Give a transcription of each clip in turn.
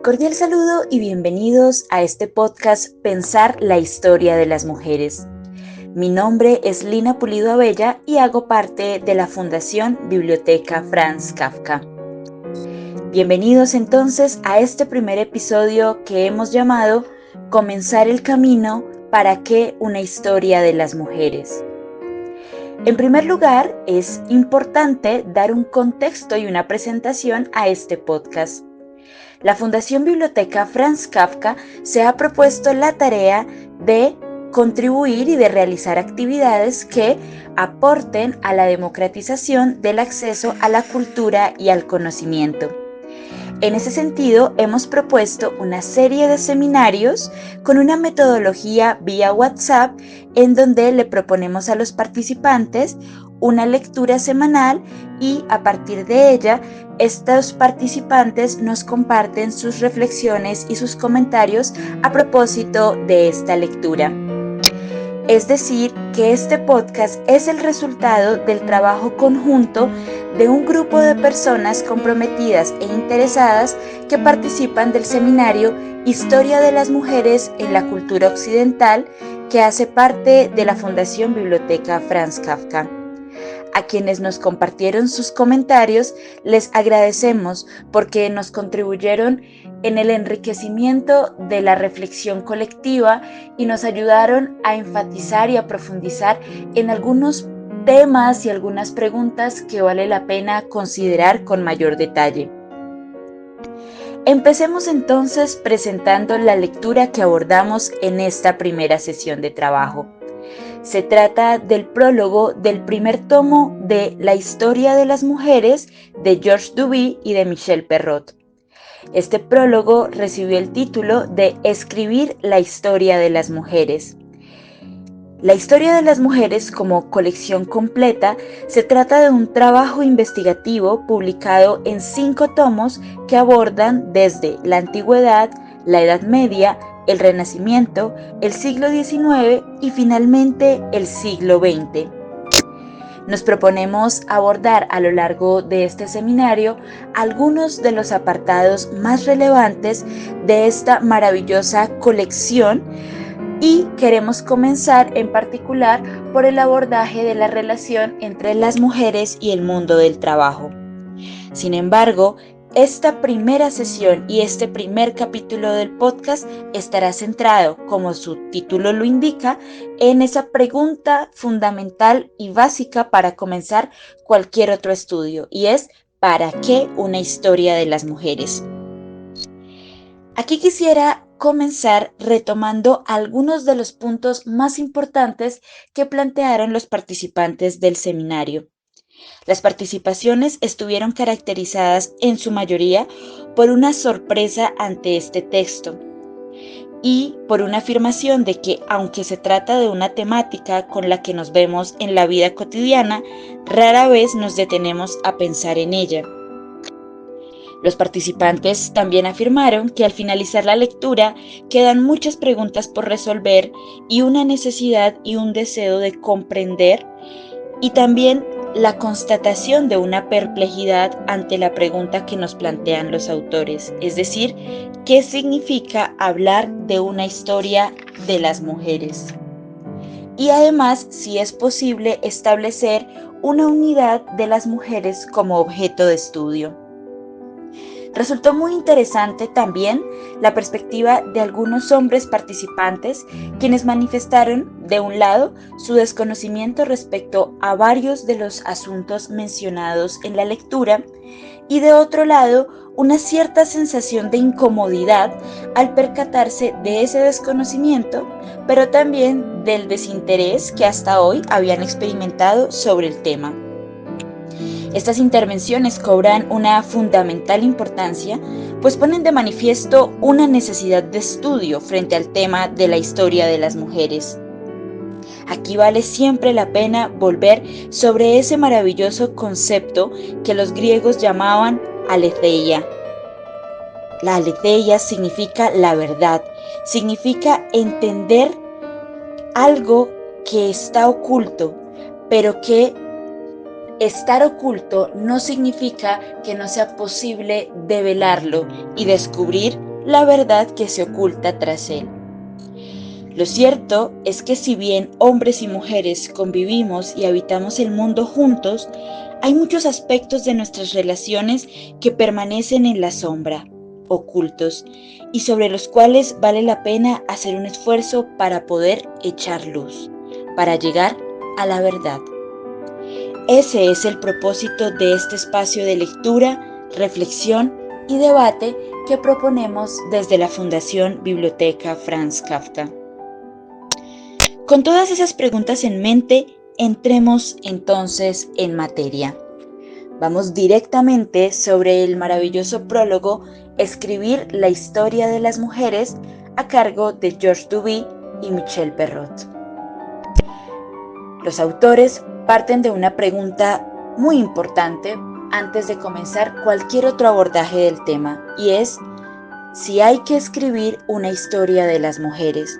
Cordial saludo y bienvenidos a este podcast Pensar la historia de las mujeres. Mi nombre es Lina Pulido Abella y hago parte de la Fundación Biblioteca Franz Kafka. Bienvenidos entonces a este primer episodio que hemos llamado Comenzar el camino para que una historia de las mujeres. En primer lugar, es importante dar un contexto y una presentación a este podcast. La Fundación Biblioteca Franz Kafka se ha propuesto la tarea de contribuir y de realizar actividades que aporten a la democratización del acceso a la cultura y al conocimiento. En ese sentido, hemos propuesto una serie de seminarios con una metodología vía WhatsApp en donde le proponemos a los participantes una lectura semanal y a partir de ella, estos participantes nos comparten sus reflexiones y sus comentarios a propósito de esta lectura. Es decir, que este podcast es el resultado del trabajo conjunto de un grupo de personas comprometidas e interesadas que participan del seminario Historia de las Mujeres en la Cultura Occidental, que hace parte de la Fundación Biblioteca Franz Kafka. A quienes nos compartieron sus comentarios les agradecemos porque nos contribuyeron en el enriquecimiento de la reflexión colectiva y nos ayudaron a enfatizar y a profundizar en algunos temas y algunas preguntas que vale la pena considerar con mayor detalle. Empecemos entonces presentando la lectura que abordamos en esta primera sesión de trabajo. Se trata del prólogo del primer tomo de La Historia de las Mujeres de Georges Duby y de Michel Perrot. Este prólogo recibió el título de Escribir la historia de las mujeres. La historia de las mujeres como colección completa se trata de un trabajo investigativo publicado en 5 tomos que abordan desde la antigüedad, la Edad Media, el Renacimiento, el siglo XIX y finalmente el siglo XX. Nos proponemos abordar a lo largo de este seminario algunos de los apartados más relevantes de esta maravillosa colección y queremos comenzar en particular por el abordaje de la relación entre las mujeres y el mundo del trabajo. Sin embargo, esta primera sesión y este primer capítulo del podcast estará centrado, como su título lo indica, en esa pregunta fundamental y básica para comenzar cualquier otro estudio, y es ¿para qué una historia de las mujeres? Aquí quisiera comenzar retomando algunos de los puntos más importantes que plantearon los participantes del seminario. Las participaciones estuvieron caracterizadas en su mayoría por una sorpresa ante este texto y por una afirmación de que, aunque se trata de una temática con la que nos vemos en la vida cotidiana, rara vez nos detenemos a pensar en ella. Los participantes también afirmaron que al finalizar la lectura quedan muchas preguntas por resolver y una necesidad y un deseo de comprender y también la constatación de una perplejidad ante la pregunta que nos plantean los autores, es decir, ¿qué significa hablar de una historia de las mujeres? Y además, si es posible establecer una unidad de las mujeres como objeto de estudio. Resultó muy interesante también la perspectiva de algunos hombres participantes, quienes manifestaron, de un lado, su desconocimiento respecto a varios de los asuntos mencionados en la lectura, y de otro lado, una cierta sensación de incomodidad al percatarse de ese desconocimiento, pero también del desinterés que hasta hoy habían experimentado sobre el tema. Estas intervenciones cobran una fundamental importancia, pues ponen de manifiesto una necesidad de estudio frente al tema de la historia de las mujeres. Aquí vale siempre la pena volver sobre ese maravilloso concepto que los griegos llamaban aletheia. La aletheia significa la verdad, significa entender algo que está oculto, pero que estar oculto no significa que no sea posible develarlo y descubrir la verdad que se oculta tras él. Lo cierto es que si bien hombres y mujeres convivimos y habitamos el mundo juntos, hay muchos aspectos de nuestras relaciones que permanecen en la sombra, ocultos, y sobre los cuales vale la pena hacer un esfuerzo para poder echar luz, para llegar a la verdad. Ese es el propósito de este espacio de lectura, reflexión y debate que proponemos desde la Fundación Biblioteca Franz Kafka. Con todas esas preguntas en mente, entremos entonces en materia. Vamos directamente sobre el maravilloso prólogo Escribir la historia de las mujeres a cargo de Georges Duby y Michel Perrot. Los autores parten de una pregunta muy importante antes de comenzar cualquier otro abordaje del tema, y es si hay que escribir una historia de las mujeres.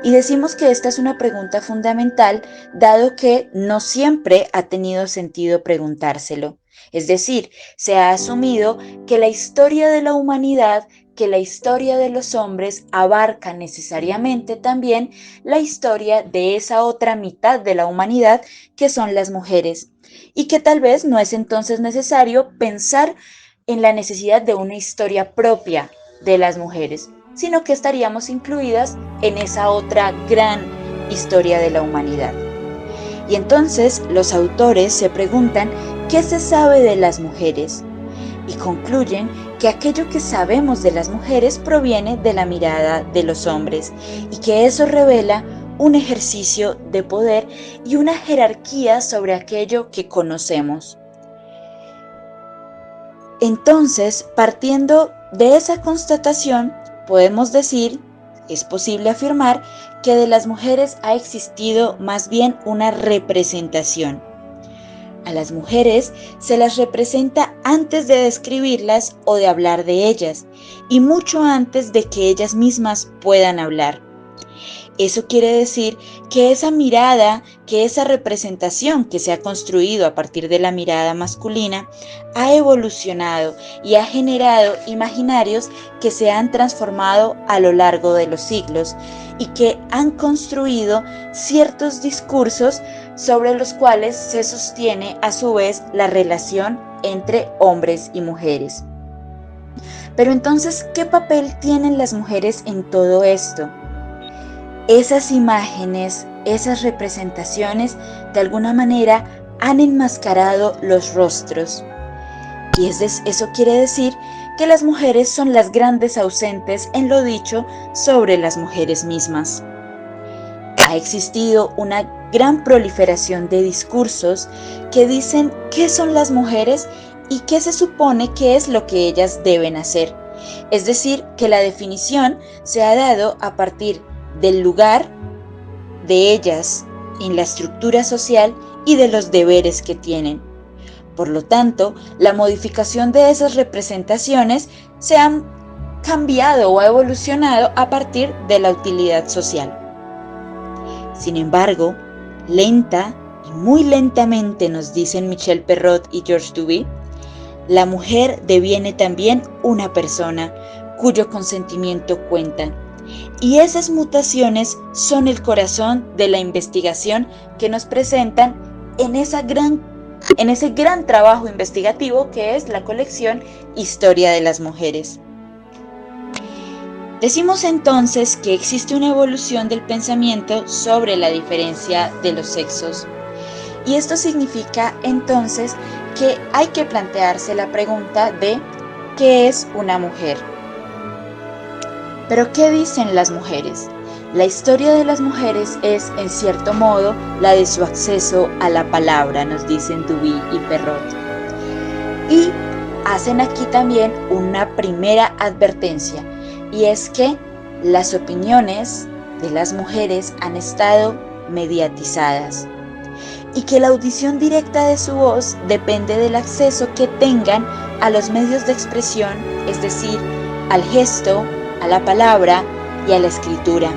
Y decimos que esta es una pregunta fundamental, dado que no siempre ha tenido sentido preguntárselo. Es decir, se ha asumido que la historia de la humanidad, que la historia de los hombres abarca necesariamente también la historia de esa otra mitad de la humanidad que son las mujeres, y que tal vez no es entonces necesario pensar en la necesidad de una historia propia de las mujeres, sino que estaríamos incluidas en esa otra gran historia de la humanidad. Y entonces los autores se preguntan qué se sabe de las mujeres y concluyen que aquello que sabemos de las mujeres proviene de la mirada de los hombres y que eso revela un ejercicio de poder y una jerarquía sobre aquello que conocemos. Entonces, partiendo de esa constatación, podemos decir, es posible afirmar, que de las mujeres ha existido más bien una representación. A las mujeres se las representa antes de describirlas o de hablar de ellas, y mucho antes de que ellas mismas puedan hablar. Eso quiere decir que esa mirada, que esa representación que se ha construido a partir de la mirada masculina, ha evolucionado y ha generado imaginarios que se han transformado a lo largo de los siglos y que han construido ciertos discursos sobre los cuales se sostiene a su vez la relación entre hombres y mujeres. Pero entonces, ¿qué papel tienen las mujeres en todo esto? Esas imágenes, esas representaciones, de alguna manera han enmascarado los rostros. Y eso quiere decir que las mujeres son las grandes ausentes en lo dicho sobre las mujeres mismas. Ha existido una gran proliferación de discursos que dicen qué son las mujeres y qué se supone que es lo que ellas deben hacer. Es decir, que la definición se ha dado a partir del lugar de ellas en la estructura social y de los deberes que tienen. Por lo tanto, la modificación de esas representaciones se han cambiado o ha evolucionado a partir de la utilidad social. Sin embargo, lenta y muy lentamente, nos dicen Michel Perrot y Georges Duby, la mujer deviene también una persona cuyo consentimiento cuenta. Y esas mutaciones son el corazón de la investigación que nos presentan en ese gran trabajo investigativo que es la colección Historia de las Mujeres. Decimos entonces que existe una evolución del pensamiento sobre la diferencia de los sexos. Y esto significa entonces que hay que plantearse la pregunta de ¿qué es una mujer? Pero ¿qué dicen las mujeres? La historia de las mujeres es, en cierto modo, la de su acceso a la palabra, nos dicen Duby y Perrot. Y hacen aquí también una primera advertencia, y es que las opiniones de las mujeres han estado mediatizadas y que la audición directa de su voz depende del acceso que tengan a los medios de expresión, es decir, al gesto, a la palabra y a la escritura.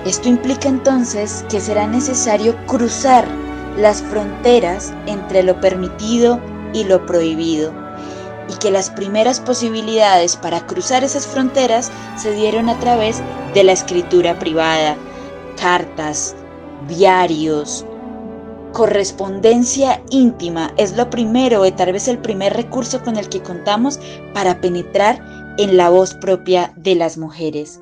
Esto implica entonces que será necesario cruzar las fronteras entre lo permitido y lo prohibido, y que las primeras posibilidades para cruzar esas fronteras se dieron a través de la escritura privada, cartas, diarios, correspondencia íntima. Es lo primero y tal vez el primer recurso con el que contamos para penetrar en la voz propia de las mujeres.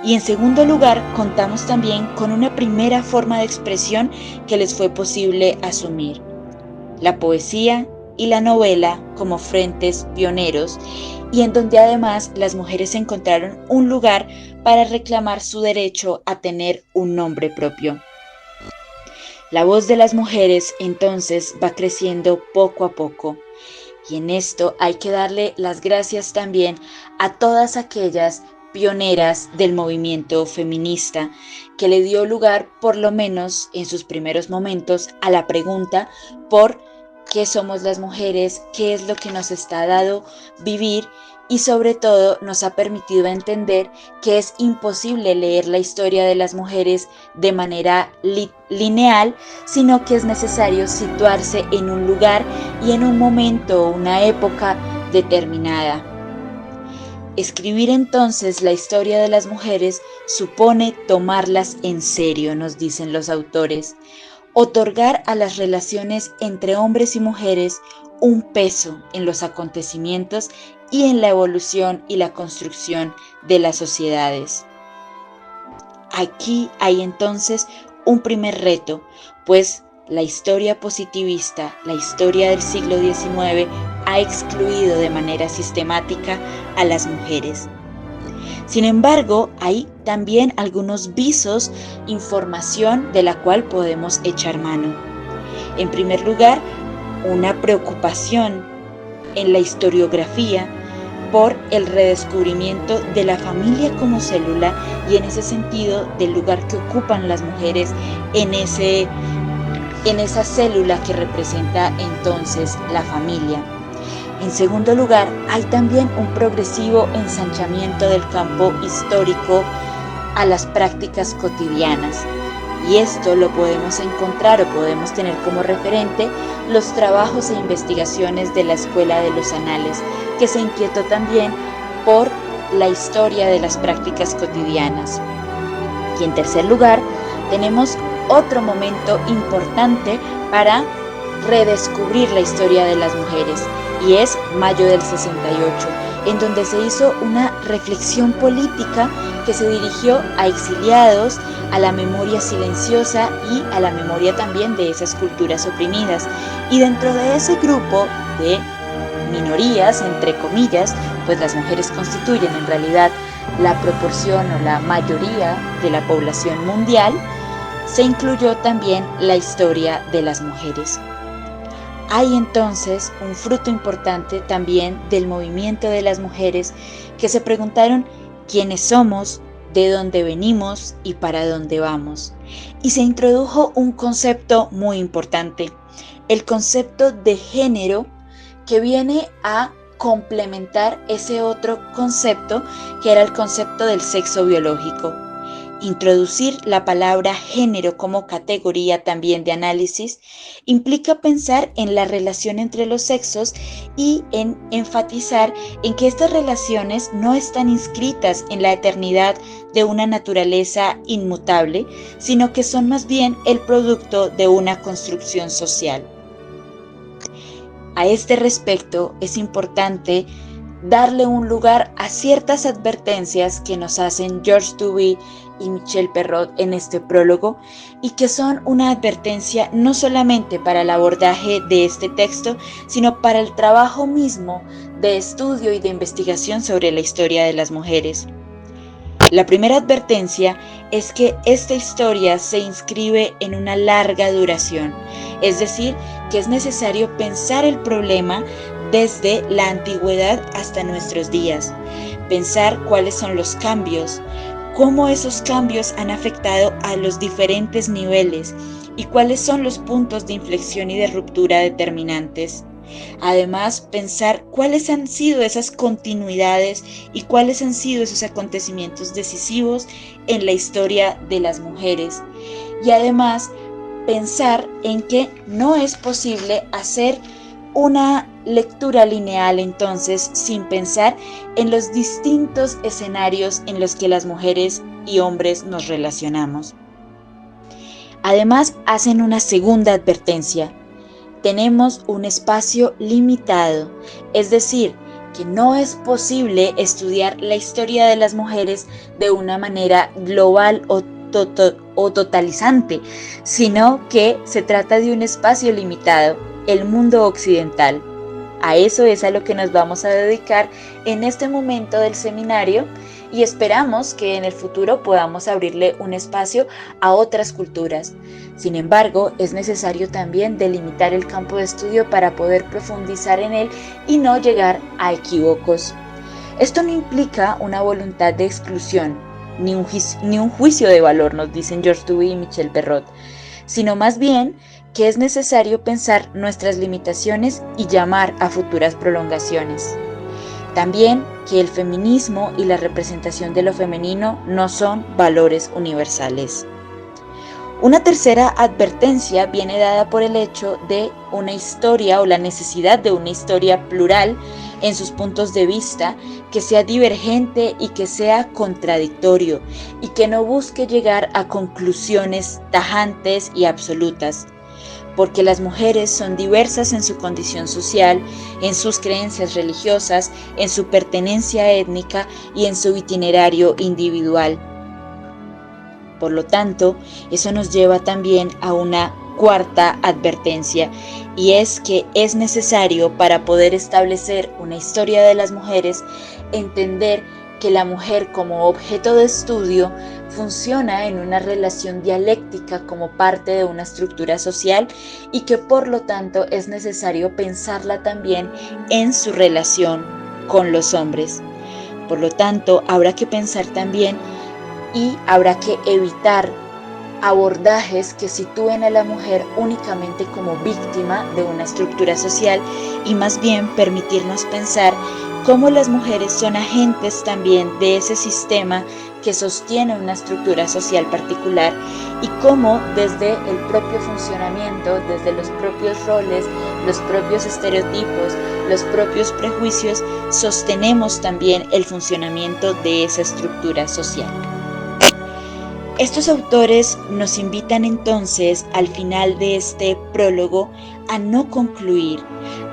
Y en segundo lugar, contamos también con una primera forma de expresión que les fue posible asumir: la poesía y la novela como frentes pioneros, y en donde además las mujeres encontraron un lugar para reclamar su derecho a tener un nombre propio. La voz de las mujeres entonces va creciendo poco a poco, y en esto hay que darle las gracias también a todas aquellas pioneras del movimiento feminista, que le dio lugar, por lo menos en sus primeros momentos, a la pregunta por qué somos las mujeres, qué es lo que nos está dado vivir, y sobre todo nos ha permitido entender que es imposible leer la historia de las mujeres de manera lineal, sino que es necesario situarse en un lugar y en un momento o una época determinada. Escribir entonces la historia de las mujeres supone tomarlas en serio, nos dicen los autores, otorgar a las relaciones entre hombres y mujeres un peso en los acontecimientos y en la evolución y la construcción de las sociedades. Aquí hay entonces un primer reto, pues la historia positivista, la historia del siglo XIX, ha excluido de manera sistemática a las mujeres. Sin embargo, hay también algunos visos, información de la cual podemos echar mano. En primer lugar, una preocupación en la historiografía por el redescubrimiento de la familia como célula y en ese sentido del lugar que ocupan las mujeres en esa célula que representa entonces la familia. En segundo lugar, hay también un progresivo ensanchamiento del campo histórico a las prácticas cotidianas. Y esto lo podemos encontrar o podemos tener como referente los trabajos e investigaciones de la Escuela de los Anales, que se inquietó también por la historia de las prácticas cotidianas. Y en tercer lugar, tenemos otro momento importante para redescubrir la historia de las mujeres, y es mayo del 68, en donde se hizo una reflexión política que se dirigió a exiliados, a la memoria silenciosa y a la memoria también de esas culturas oprimidas. Y dentro de ese grupo de minorías, entre comillas, pues las mujeres constituyen en realidad la proporción o la mayoría de la población mundial, se incluyó también la historia de las mujeres. Hay entonces un fruto importante también del movimiento de las mujeres que se preguntaron quiénes somos, de dónde venimos y para dónde vamos. Y se introdujo un concepto muy importante, el concepto de género, que viene a complementar ese otro concepto que era el concepto del sexo biológico. Introducir la palabra género como categoría también de análisis implica pensar en la relación entre los sexos y en enfatizar en que estas relaciones no están inscritas en la eternidad de una naturaleza inmutable, sino que son más bien el producto de una construcción social. A este respecto, es importante darle un lugar a ciertas advertencias que nos hacen George Duby y Michel Perrot en este prólogo, y que son una advertencia no solamente para el abordaje de este texto, sino para el trabajo mismo de estudio y de investigación sobre la historia de las mujeres. La primera advertencia es que esta historia se inscribe en una larga duración, es decir, que es necesario pensar el problema desde la antigüedad hasta nuestros días, pensar cuáles son los cambios, cómo esos cambios han afectado a los diferentes niveles y cuáles son los puntos de inflexión y de ruptura determinantes. Además, pensar cuáles han sido esas continuidades y cuáles han sido esos acontecimientos decisivos en la historia de las mujeres. Y además, pensar en que no es posible hacer una lectura lineal entonces sin pensar en los distintos escenarios en los que las mujeres y hombres nos relacionamos. Además, hacen una segunda advertencia. Tenemos un espacio limitado, es decir, que no es posible estudiar la historia de las mujeres de una manera global o totalizante, sino que se trata de un espacio limitado, el mundo occidental. A eso es a lo que nos vamos a dedicar en este momento del seminario y esperamos que en el futuro podamos abrirle un espacio a otras culturas. Sin embargo, es necesario también delimitar el campo de estudio para poder profundizar en él y no llegar a equívocos. Esto no implica una voluntad de exclusión, ni un juicio de valor, nos dicen George Dewey y Michel Perrot, sino más bien que es necesario pensar nuestras limitaciones y llamar a futuras prolongaciones. También que el feminismo y la representación de lo femenino no son valores universales. Una tercera advertencia viene dada por el hecho de una historia o la necesidad de una historia plural en sus puntos de vista, que sea divergente y que sea contradictorio y que no busque llegar a conclusiones tajantes y absolutas, porque las mujeres son diversas en su condición social, en sus creencias religiosas, en su pertenencia étnica y en su itinerario individual. Por lo tanto, eso nos lleva también a una cuarta advertencia, y es que es necesario, para poder establecer una historia de las mujeres, entender que la mujer como objeto de estudio funciona en una relación dialéctica como parte de una estructura social y que por lo tanto es necesario pensarla también en su relación con los hombres. Por lo tanto, habrá que pensar también y habrá que evitar abordajes que sitúen a la mujer únicamente como víctima de una estructura social y más bien permitirnos pensar cómo las mujeres son agentes también de ese sistema que sostiene una estructura social particular y cómo desde el propio funcionamiento, desde los propios roles, los propios estereotipos, los propios prejuicios, sostenemos también el funcionamiento de esa estructura social. Estos autores nos invitan entonces al final de este prólogo a no concluir,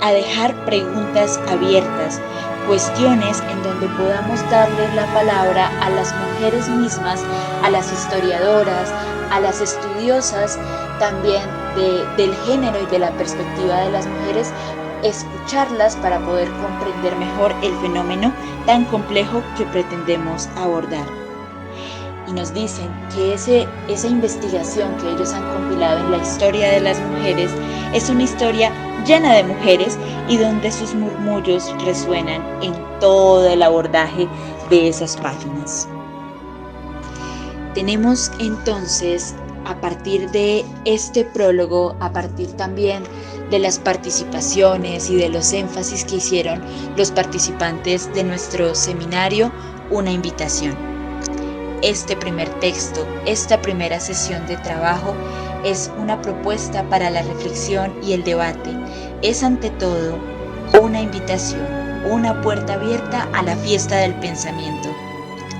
a dejar preguntas abiertas, cuestiones en donde podamos darle la palabra a las mujeres mismas, a las historiadoras, a las estudiosas también del género y de la perspectiva de las mujeres, escucharlas para poder comprender mejor el fenómeno tan complejo que pretendemos abordar. Y nos dicen que esa investigación que ellos han compilado en la historia de las mujeres es una historia llena de mujeres y donde sus murmullos resuenan en todo el abordaje de esas páginas. Tenemos entonces, a partir de este prólogo, a partir también de las participaciones y de los énfasis que hicieron los participantes de nuestro seminario, una invitación. Este primer texto, esta primera sesión de trabajo es una propuesta para la reflexión y el debate. Es ante todo una invitación, una puerta abierta a la fiesta del pensamiento,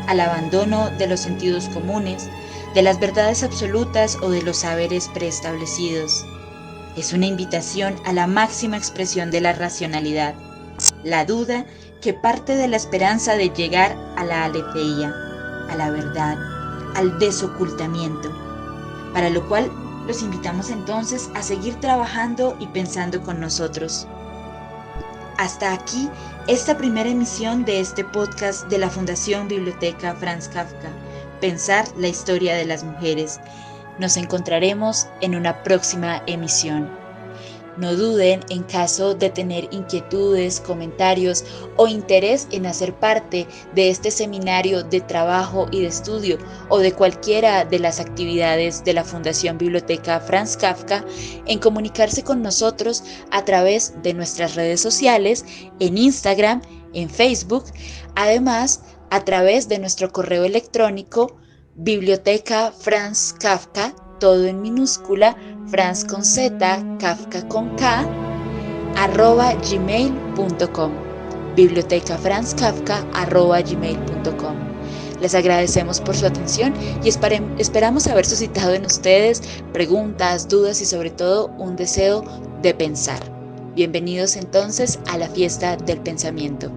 al abandono de los sentidos comunes, de las verdades absolutas o de los saberes preestablecidos. Es una invitación a la máxima expresión de la racionalidad, la duda que parte de la esperanza de llegar a la aletheia, a la verdad, al desocultamiento, para lo cual los invitamos entonces a seguir trabajando y pensando con nosotros. Hasta aquí esta primera emisión de este podcast de la Fundación Biblioteca Franz Kafka, Pensar la historia de las mujeres. Nos encontraremos en una próxima emisión. No duden, en caso de tener inquietudes, comentarios o interés en hacer parte de este seminario de trabajo y de estudio o de cualquiera de las actividades de la Fundación Biblioteca Franz Kafka, en comunicarse con nosotros a través de nuestras redes sociales, en Instagram, en Facebook, además a través de nuestro correo electrónico Biblioteca Franz Kafka, todo en minúscula, Franz con Z, Kafka con K, bibliotecafranzkafka@gmail.com, bibliotecafranzkafka@gmail.com. Les agradecemos por su atención y esperamos haber suscitado en ustedes preguntas, dudas y sobre todo un deseo de pensar. Bienvenidos entonces a la fiesta del pensamiento.